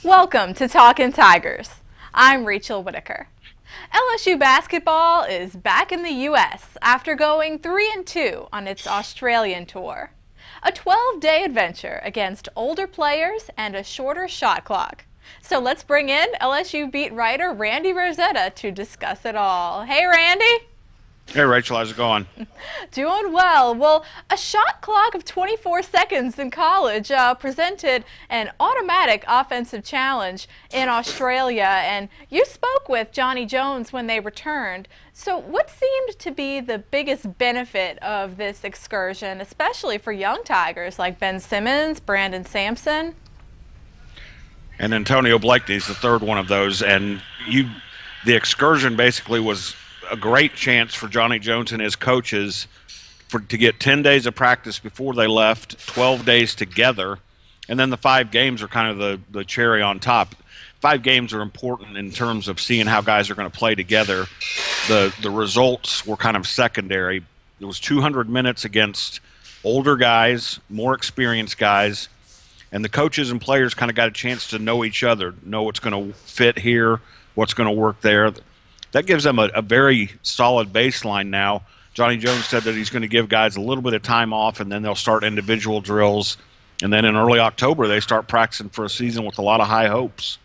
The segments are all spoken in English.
Welcome to Talkin Tigers. I'm Rachel Whittaker. LSU basketball is back in the U.S. after going 3-2 on its Australian tour. A 12-day adventure against older players and a shorter shot clock. So let's bring in LSU beat writer Randy Rosetta to discuss it all. Hey, Randy. Hey, Rachel, how's it going? Doing well. Well, a shot clock of 24 seconds in college presented an automatic offensive challenge in Australia, and you spoke with Johnny Jones when they returned. So what seemed to be the biggest benefit of this excursion, especially for young Tigers like Ben Simmons, Brandon Sampson? And Antonio Blakeney's the third one of those, and the excursion basically was a great chance for Johnny Jones and his coaches to get 10 days of practice before they left, 12 days together, and then the 5 games are kind of the cherry on top. 5 games are important in terms of seeing how guys are going to play together. The results were kind of secondary. It was 200 minutes against older guys, more experienced guys, and the coaches and players kind of got a chance to know each other, know what's going to fit here, what's going to work there. That gives them a very solid baseline now. Johnny Jones said that he's going to give guys a little bit of time off, and then they'll start individual drills. And then in early October, they start practicing for a season with a lot of high hopes.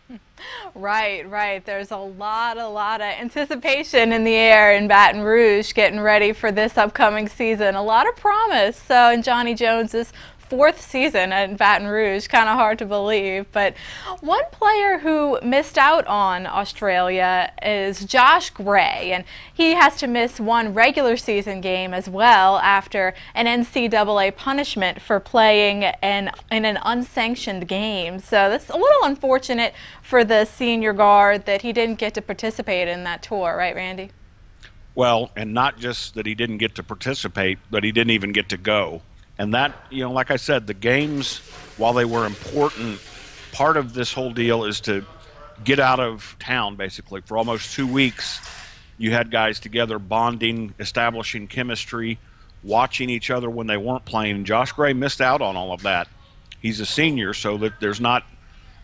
Right. There's a lot of anticipation in the air in Baton Rouge getting ready for this upcoming season. A lot of promise in Johnny Jones's 4th season in Baton Rouge. Kind of hard to believe, but one player who missed out on Australia is Josh Gray, and he has to miss 1 regular season game as well after an NCAA punishment for playing in an unsanctioned game. So that's a little unfortunate for the senior guard that he didn't get to participate in that tour, right, Randy? Well, and not just that he didn't get to participate, but he didn't even get to go. And that, like I said, the games, while they were important, part of this whole deal is to get out of town, basically. For almost 2 weeks, you had guys together bonding, establishing chemistry, watching each other when they weren't playing. Josh Gray missed out on all of that. He's a senior, so that there's not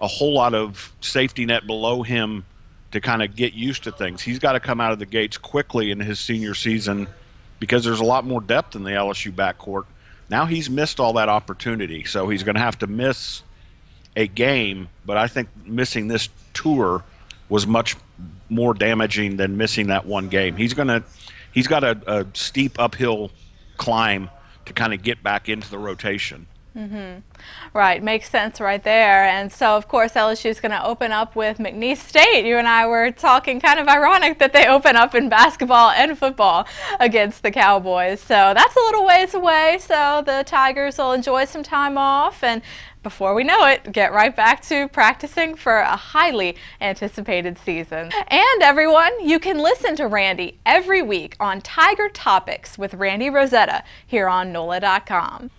a whole lot of safety net below him to kind of get used to things. He's got to come out of the gates quickly in his senior season because there's a lot more depth in the LSU backcourt. Now he's missed all that opportunity, so he's going to have to miss a game, but I think missing this tour was much more damaging than missing that 1 game. He's got a steep uphill climb to kind of get back into the rotation. Right, makes sense right there. And so, of course, LSU is going to open up with McNeese State. You and I were talking, kind of ironic that they open up in basketball and football against the Cowboys. So that's a little ways away, so the Tigers will enjoy some time off, and before we know it, get right back to practicing for a highly anticipated season. And everyone, you can listen to Randy every week on Tiger Topics with Randy Rosetta here on NOLA.com.